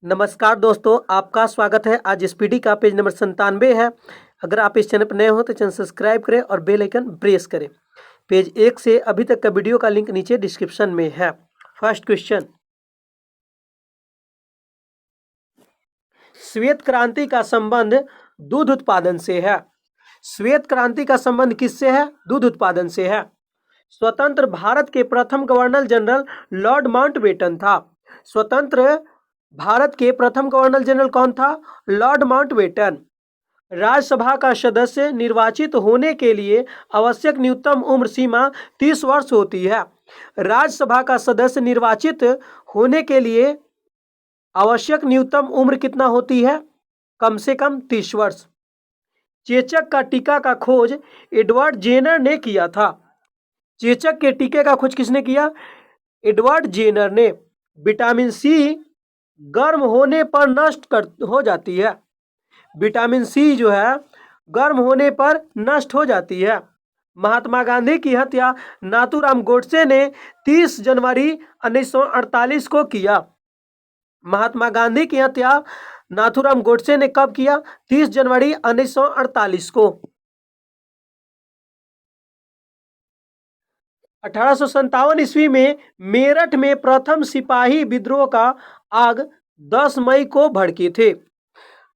नमस्कार दोस्तों, आपका स्वागत है। आज इस पीडी का पेज नंबर 97 है। अगर आप इस चैनल पर नए हो तो चैनल सब्सक्राइब करें और बेल आइकन प्रेस करें। पेज 1 से अभी तक का वीडियो का लिंक नीचे डिस्क्रिप्शन में है। फर्स्ट क्वेश्चन, श्वेत क्रांति का संबंध दूध उत्पादन से है। श्वेत क्रांति का संबंध किससे है? दूध उत्पादन से है। स्वतंत्र भारत के प्रथम गवर्नर जनरल लॉर्ड माउंटबेटन था। स्वतंत्र भारत के प्रथम गवर्नर जनरल कौन था? Lord Mountbatten. राज्यसभा का सदस्य निर्वाचित होने के लिए आवश्यक न्यूनतम उम्र सीमा 30 वर्ष होती है। राज्यसभा का सदस्य निर्वाचित होने के लिए आवश्यक न्यूनतम उम्र कितना होती है? कम से कम 30 वर्ष। चेचक का टीका का खोज एडवर्ड जेनर ने किया था। चेचक के टीके का खोज किसने किया? एडवर्ड जेनर ने। विटामिन सी गर्म होने पर नष्ट हो जाती है। विटामिन सी जो है गर्म होने पर नष्ट हो जाती है। महात्मा गांधी की हत्या नाथूराम गोडसे ने 30 जनवरी 1948 को किया। महात्मा गांधी की हत्या नाथूराम गोडसे ने कब किया? 30 जनवरी 1948 को। 1857 ईस्वी में मेरठ में प्रथम सिपाही विद्रोह का आग 10 मई को भड़के थे।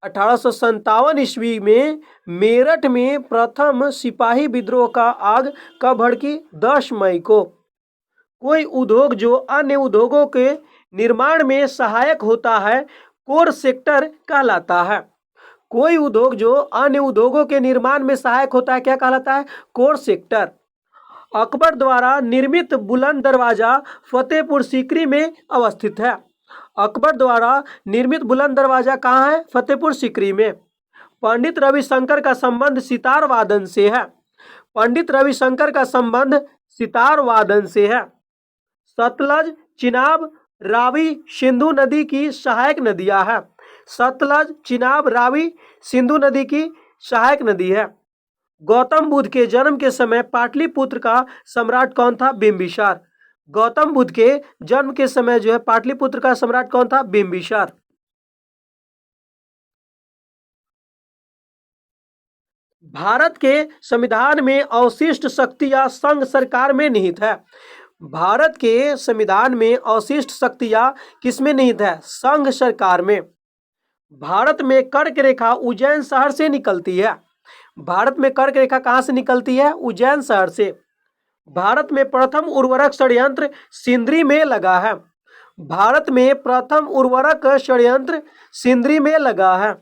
1857 ईस्वी में मेरठ में प्रथम सिपाही विद्रोह का आग कब भड़की? 10 मई को। कोई उद्योग जो अन्य उद्योगों के निर्माण में सहायक होता है कोर सेक्टर कहलाता है। कोई उद्योग जो अन्य उद्योगों के निर्माण में सहायक होता है क्या कहलाता है? Core sector. अकबर द्वारा निर्मित बुलंद दरवाजा फतेहपुर सीकरी में अवस्थित है। अकबर द्वारा निर्मित बुलंद दरवाजा कहाँ है? फतेहपुर सीकरी में। पंडित रविशंकर का संबंध सितार वादन से है। पंडित रविशंकर का संबंध सितार वादन से है। सतलज, चिनाब, रावी, सिंधु नदी की सहायक नदियां हैं। सतलज, चिनाब, रावी, सिंधु नदी की सहायक नदी है। गौतम बुद्ध के जन्म के समय पाटलिपुत्र का सम्राट कौन था? बिंबिसार। गौतम बुद्ध के जन्म के समय जो है पाटलिपुत्र का सम्राट कौन था? बिंबिसार। भारत के संविधान में अवशिष्ट शक्तियां संघ सरकार में निहित है। भारत के संविधान में अवशिष्ट शक्तियां किसमें निहित है? संघ सरकार में। भारत में कर्क रेखा उज्जैन शहर से निकलती है। भारत में कर्क रेखा कहां से निकलती है? उज्जैन शहर से। भारत में प्रथम उर्वरक षड्यंत्र सिंदरी में लगा है। भारत में प्रथम उर्वरक षड्यंत्र सिंदरी में लगा है।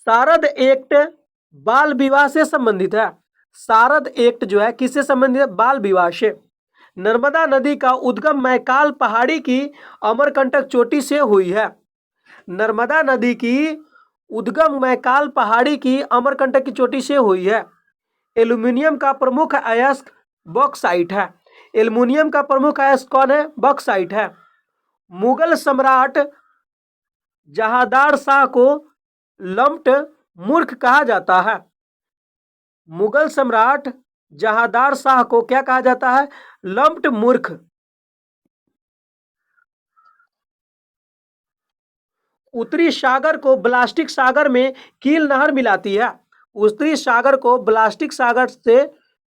शारद एक्ट बाल विवाह से संबंधित है। शारद एक्ट जो है किससे संबंधित है? बाल विवाह से। नर्मदा नदी का उद्गम मैकाल पहाड़ी की अमरकंटक चोटी से हुई है। नर्मदा नदी की उद्गम मैकाल पहाड़ी की अमरकंटक की चोटी से हुई है। एल्यूमिनियम का प्रमुख अयस्क बॉक्साइट है। एल्यूमिनियम का प्रमुख अयस्क कौन है? बॉक्साइट है। मुगल सम्राट जहांदार शाह को लंप्ट मूर्ख कहा जाता है। मुगल सम्राट जहांदार शाह को क्या कहा जाता है? लंप्ट मूर्ख। उत्तरी सागर को ब्लास्टिक सागर में कील नहर मिलाती है। उत्तरी सागर को ब्लास्टिक सागर से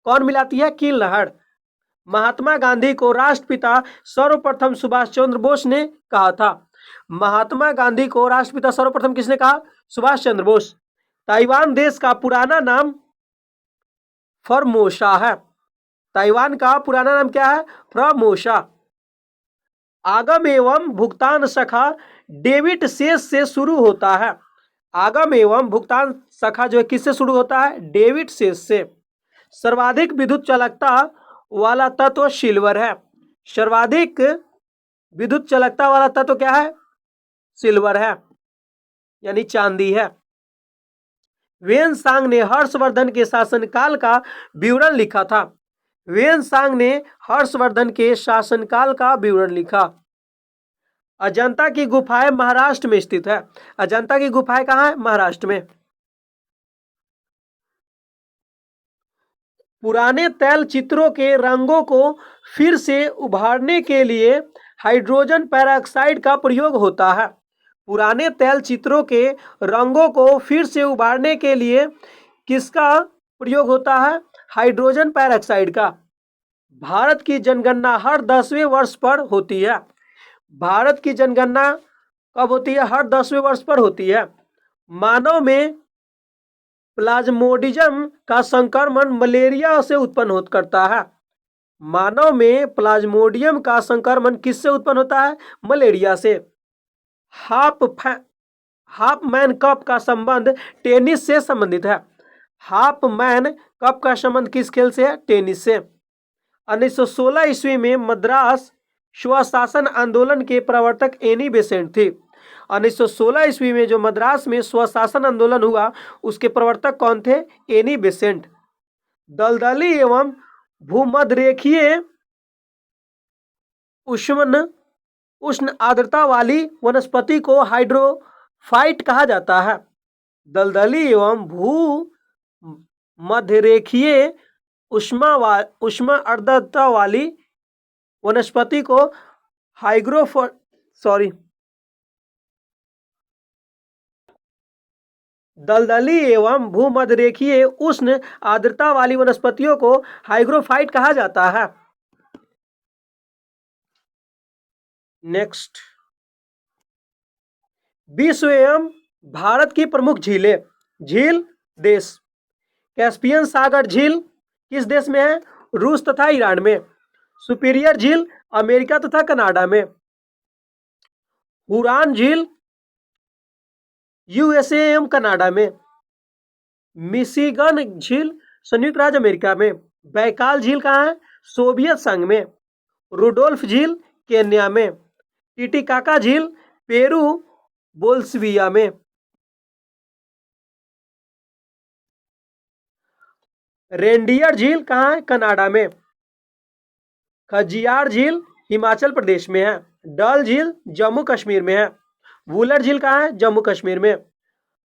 कौन मिलाती है? कील नहर। महात्मा गांधी को राष्ट्रपिता सर्वप्रथम सुभाष चंद्र बोस ने कहा था। महात्मा गांधी को राष्ट्रपिता सर्वप्रथम किसने कहा? सुभाष चंद्र बोस। ताइवान देश का पुराना नाम फॉर्मोसा है। ताइवान का पुराना नाम क्या है? फॉर्मोसा। आगम एवं भुगतान शाखा डेबिट शेष से शुरू होता है। आगम एवं भुगतान शाखा जो है किससे शुरू होता है? डेबिट शेष से। सर्वाधिक विद्युत चालकता वाला तत्व सिल्वर है। सर्वाधिक विद्युत चालकता वाला तत्व क्या है? सिल्वर है, यानी चांदी है। वेनसांग ने हर्षवर्धन के शासनकाल का विवरण लिखा था। वेनसांग ने हर्षवर्धन के शासनकाल का विवरण लिखा। अजंता की गुफाएं महाराष्ट्र में स्थित है। अजंता की गुफाएं कहाँ है? महाराष्ट्र में। पुराने तैल चित्रों के रंगों को फिर से उभारने के लिए हाइड्रोजन पेरोक्साइड का प्रयोग होता है। पुराने तैल चित्रों के रंगों को फिर से उभारने के लिए किसका प्रयोग होता है? हाइड्रोजन पेरोक्साइड का। भारत की जनगणना हर 10वें वर्ष पर होती है। भारत की जनगणना कब होती है? हर 10वें वर्ष पर होती है। मानव में प्लाज्मोडियम का संक्रमण मलेरिया से उत्पन्न करता है। मानव में प्लाज्मोडियम का संक्रमण किससे उत्पन्न होता है? मलेरिया से। हाफ मैन कप का संबंध टेनिस से संबंधित है। हाफ मैन कप का संबंध किस खेल से है? टेनिस से। 1916 ईस्वी में मद्रास स्वशासन आंदोलन के प्रवर्तक एनी बेसेंट थे। 1916 ईस्वी में जो मद्रास में स्वशासन आंदोलन हुआ उसके प्रवर्तक कौन थे? Annie Besant. दलदली एवं भूमध्यरेखीय उष्ण आर्द्रता वाली वनस्पति को हाइड्रोफाइट कहा जाता है। दलदली एवं भूमध्यरेखीय उष्ण आर्द्रता वाली वनस्पति को दलदली एवं भूमध्यरेखीय उष्ण आर्द्रता वाली वनस्पतियों को हाइग्रोफाइट कहा जाता है। नेक्स्ट, विश्व एवं भारत की प्रमुख झीलें। झील देश, कैस्पियन सागर झील किस देश में है? रूस तथा ईरान में। सुपीरियर झील अमेरिका तथा कनाडा में। हुरान झील यूएसए एवं कनाडा में। मिशिगन झील संयुक्त राज्य अमेरिका में। बैकाल झील कहाँ है? सोवियत संघ में। रुडोल्फ झील केन्या में। टिटिकाका झील पेरू बोल्सविया में। रेंडियर झील कहाँ है? कनाडा में। खजियार झील हिमाचल प्रदेश में है। डल झील जम्मू कश्मीर में है। वुलर झील कहाँ है? जम्मू कश्मीर में।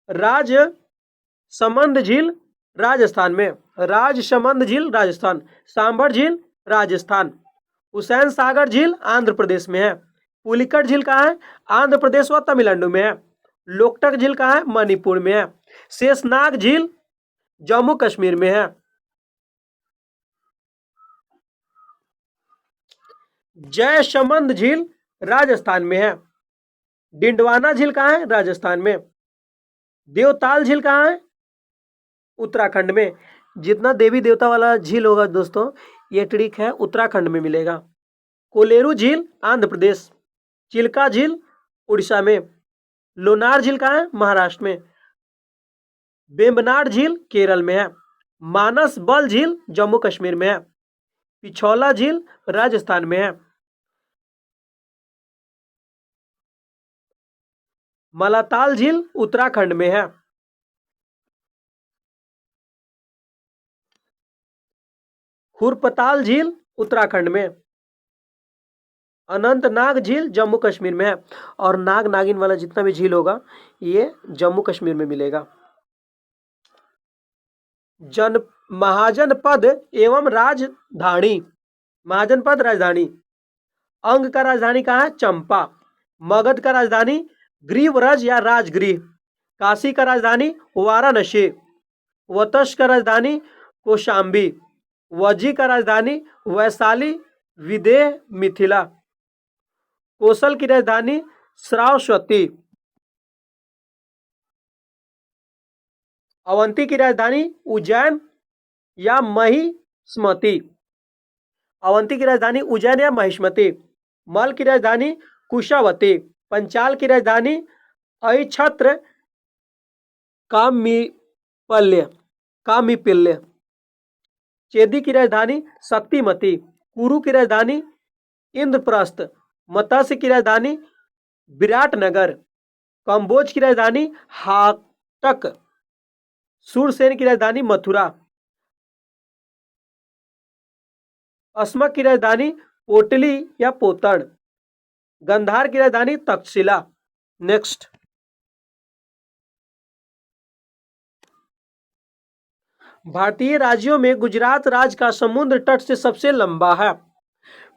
राजसमंद झील राजस्थान में। राजसमंद झील राजस्थान। सांभर झील राजस्थान। हुसैन सागर झील आंध्र प्रदेश में है। पुलिकट झील कहाँ है? आंध्र प्रदेश व तमिलनाडु में है। लोकटक झील कहाँ है? मणिपुर में है। शेषनाग झील जम्मू कश्मीर में है। जयसमंद झील राजस्थान में है। डिंडवाना झील कहाँ है? राजस्थान में। देवताल झील कहाँ है? उत्तराखंड में। जितना देवी देवता वाला झील होगा दोस्तों ये ट्रिक है उत्तराखंड में मिलेगा। कोलेरू झील आंध्र प्रदेश। चिल्का झील उड़ीसा में। लोनार झील कहाँ है? महाराष्ट्र में। बेम्बनाड झील केरल में है। मानस बल झील जम्मू कश्मीर में है। पिछौला झील राजस्थान में है। मलाताल झील उत्तराखंड में है। हुरपताल झील उत्तराखंड में। अनंतनाग झील जम्मू कश्मीर में है। और नाग नागिन वाला जितना भी झील होगा ये जम्मू कश्मीर में मिलेगा। महाजनपद एवं राजधानी। महाजनपद राजधानी। अंग का राजधानी कहाँ है? चंपा। मगध का राजधानी ग्रीवरज या राजगृह। काशी का राजधानी वाराणसी। वतश का राजधानी कौशाम्बी। वज्जी का राजधानी वैशाली विदेह मिथिला। कौशल की राजधानी श्रावस्ती। अवंती की राजधानी उज्जैन या महिष्मति। अवंती की राजधानी उज्जैन या महिष्मति। मल की राजधानी कुशावती। पंचाल की राजधानी अहिछत्र कामिपिल्य। चेदी की राजधानी शक्तिमती। कुरु की राजधानी इंद्रप्रस्थ। मत्स्य की राजधानी विराटनगर। कंबोज की राजधानी हाटक। सूरसेन की राजधानी मथुरा। अस्मक की राजधानी पोटली या पोतन। गंधार की राजधानी तक्षशिला। नेक्स्ट, भारतीय राज्यों में गुजरात राज्य का समुद्र तट से सबसे लंबा है।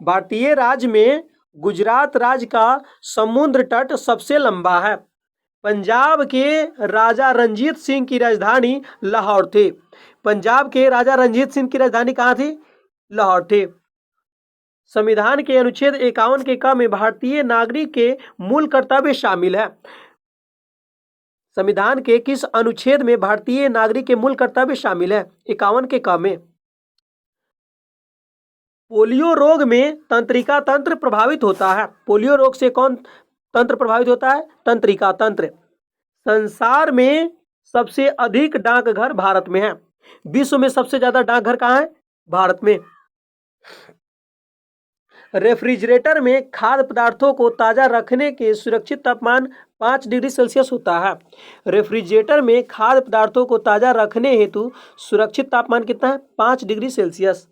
भारतीय राज्य में गुजरात राज्य का समुद्र तट सबसे लंबा है। पंजाब के राजा रंजीत सिंह की राजधानी लाहौर थी। पंजाब के राजा रंजीत सिंह की राजधानी कहाँ थी? लाहौर थी। संविधान के अनुच्छेद 51 के क में भारतीय नागरिक के मूल कर्तव्य शामिल है। संविधान के किस अनुच्छेद में भारतीय नागरिक के मूल कर्तव्य शामिल है? 51 के क में। पोलियो रोग में तंत्रिका तंत्र प्रभावित होता है। पोलियो रोग से कौन तंत्र प्रभावित होता है? तंत्रिका तंत्र। संसार में सबसे अधिक डाकघर भारत में है। विश्व में सबसे ज्यादा डाकघर कहाँ है? भारत में। रेफ्रिजरेटर में खाद्य पदार्थों को ताजा रखने के सुरक्षित तापमान 5 डिग्री सेल्सियस होता है। रेफ्रिजरेटर में खाद्य पदार्थों को ताजा रखने हेतु सुरक्षित तापमान कितना है? 5 डिग्री सेल्सियस।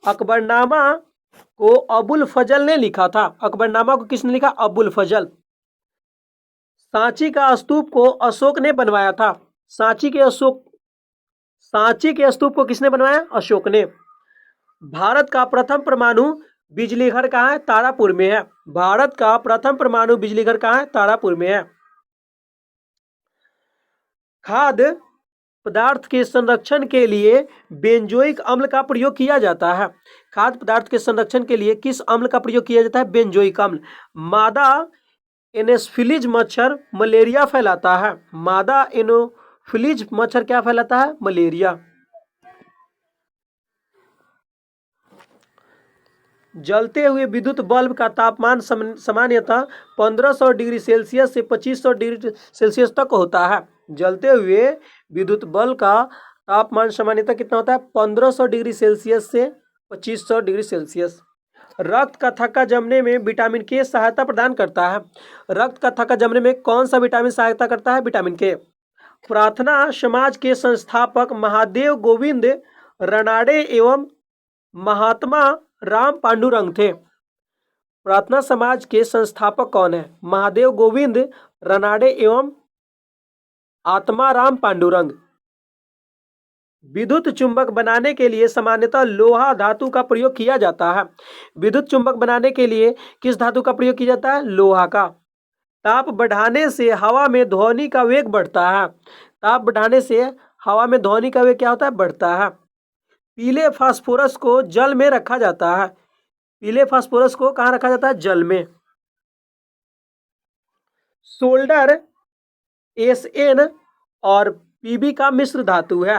अकबरनामा को अबुल फजल ने लिखा था। अकबरनामा को किसने लिखा? अबुल फजल। सांची का स्तूप को अशोक ने बनवाया था। सांची के स्तूप को किसने बनवाया? अशोक ने। भारत का प्रथम परमाणु बिजली घर कहाँ है? तारापुर में है। भारत का प्रथम परमाणु बिजली घर कहाँ है? तारापुर में है। खाद्य पदार्थ के संरक्षण के लिए बेंजोइक अम्ल का प्रयोग किया जाता है। खाद्य पदार्थ के संरक्षण के लिए किस अम्ल का प्रयोग किया जाता है? बेंजोइक अम्ल। मादा एनोफिलीज मच्छर मलेरिया फैलाता है। मादा एनोफिलीज मच्छर क्या फैलाता है? मलेरिया। जलते हुए विद्युत बल्ब का तापमान सामान्यतः 1500 डिग्री सेल्सियस से 2500 डिग्री सेल्सियस तक होता है। जलते हुए विद्युत बल्ब का तापमान सामान्यतः कितना होता है? 1500 डिग्री सेल्सियस से 2500 डिग्री सेल्सियस। रक्त का थक्का जमने में विटामिन के सहायता प्रदान करता है। रक्त का थक्का जमने में कौन सा विटामिन सहायता करता है? विटामिन के। प्रार्थना समाज के संस्थापक महादेव गोविंद रनाडे एवं महात्मा राम पांडुरंग थे। प्रार्थना समाज के संस्थापक कौन है? महादेव गोविंद रनाडे एवं आत्मा राम पांडुरंग। विद्युत चुंबक बनाने के लिए सामान्यतः लोहा धातु का प्रयोग किया जाता है। विद्युत चुंबक बनाने के लिए किस धातु का प्रयोग किया जाता है? लोहा का। ताप बढ़ाने से हवा में ध्वनि का वेग बढ़ता है। ताप बढ़ाने से हवा में ध्वनि का वेग क्या होता है? बढ़ता है। पीले फास्फोरस को जल में रखा जाता है। पीले फास्फोरस को कहाँ रखा जाता है? जल में। सोल्डर एसएन और पीबी का मिश्र धातु है।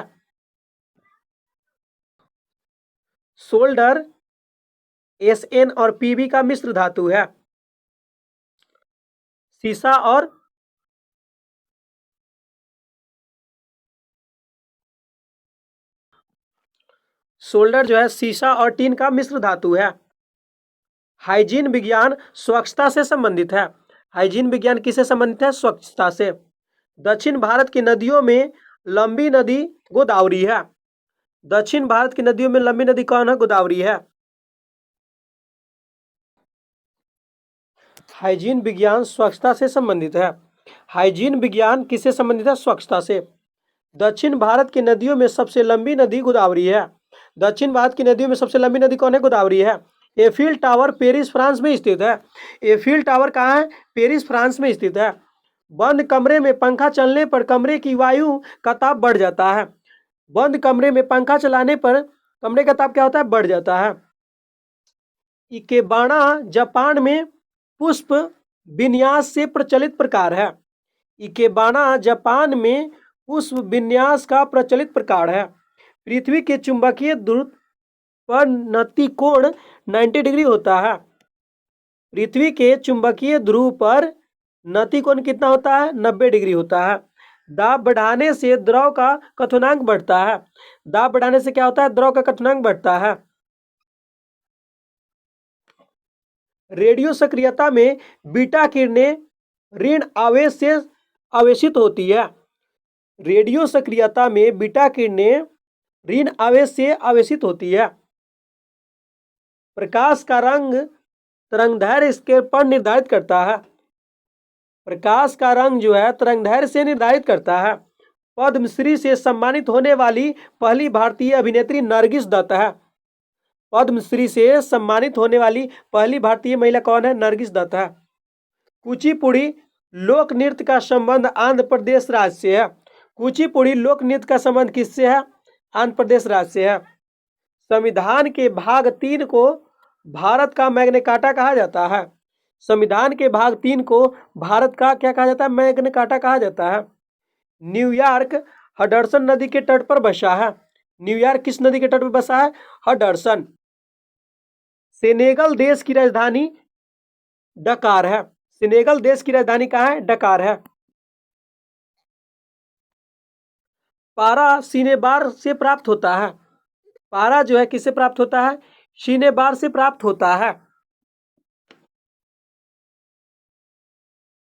सोल्डर एसएन और पीबी का मिश्र धातु है। सीसा और सोल्डर जो है सीसा और टीन का मिश्र धातु है। हाइजीन विज्ञान स्वच्छता से संबंधित है। हाइजीन विज्ञान किससे संबंधित है? स्वच्छता से। दक्षिण भारत की नदियों में लंबी नदी गोदावरी है। दक्षिण भारत की नदियों में लंबी नदी कौन है? गोदावरी है। हाइजीन विज्ञान स्वच्छता से संबंधित है। हाइजीन विज्ञान किससे संबंधित है? स्वच्छता से। दक्षिण भारत की नदियों में सबसे लंबी नदी गोदावरी है। दक्षिण भारत की नदियों में सबसे लंबी नदी कौन है? गोदावरी है। एफिल टावर पेरिस फ्रांस में स्थित है। एफिल टावर कहाँ है? पेरिस फ्रांस में स्थित है। बंद कमरे में पंखा चलने पर कमरे की वायु का ताप बढ़ जाता है। बंद कमरे में पंखा चलाने पर कमरे का ताप क्या होता है? बढ़ जाता है। इकेबाना जापान में पुष्प विन्यास से प्रचलित प्रकार है। इकेबाना जापान में पुष्प विन्यास का प्रचलित प्रकार है। पृथ्वी के चुंबकीय ध्रुव पर नति कोण 90 डिग्री होता है। पृथ्वी के चुंबकीय ध्रुव पर नति कोण कितना होता है? 90 डिग्री होता है। दाब बढ़ाने से द्रव का क्वथनांक बढ़ता है। दाब बढ़ाने से क्या होता है? द्रव का क्वथनांक बढ़ता है। रेडियो सक्रियता में बीटा किरणें ऋण आवेश से आवेशित होती है। रेडियो सक्रियता में बीटा किरणें ऋण आवेश से आवेशित होती है। प्रकाश का रंग तरंगदैर्घ्य स्केल पर निर्धारित करता है। प्रकाश का रंग जो है तरंगदैर्घ्य से निर्धारित करता है। पद्मश्री से सम्मानित होने वाली पहली भारतीय अभिनेत्री नरगिस दत्त है। पद्मश्री से सम्मानित होने वाली पहली भारतीय महिला कौन है? नरगिस दत्त है। कुचिपुड़ी लोक नृत्य का संबंध आंध्र प्रदेश राज्य से है। कुचिपुड़ी लोक नृत्य का संबंध किससे है? आंध्र प्रदेश राज्य से है। संविधान के भाग 3 को भारत का मैग्ना कार्टा कहा जाता है। संविधान के भाग 3 को भारत का क्या कहा जाता है? मैग्ना कार्टा कहा जाता है। न्यूयॉर्क हडसन नदी के तट पर बसा है। न्यूयॉर्क किस नदी के तट पर बसा है? हडसन। सेनेगल देश की राजधानी डकार है। सेनेगल देश की राजधानी कहाँ है? डकार है। पारा सिनेबार से प्राप्त होता है। पारा जो है किससे प्राप्त होता है? सिनेबार से प्राप्त होता है।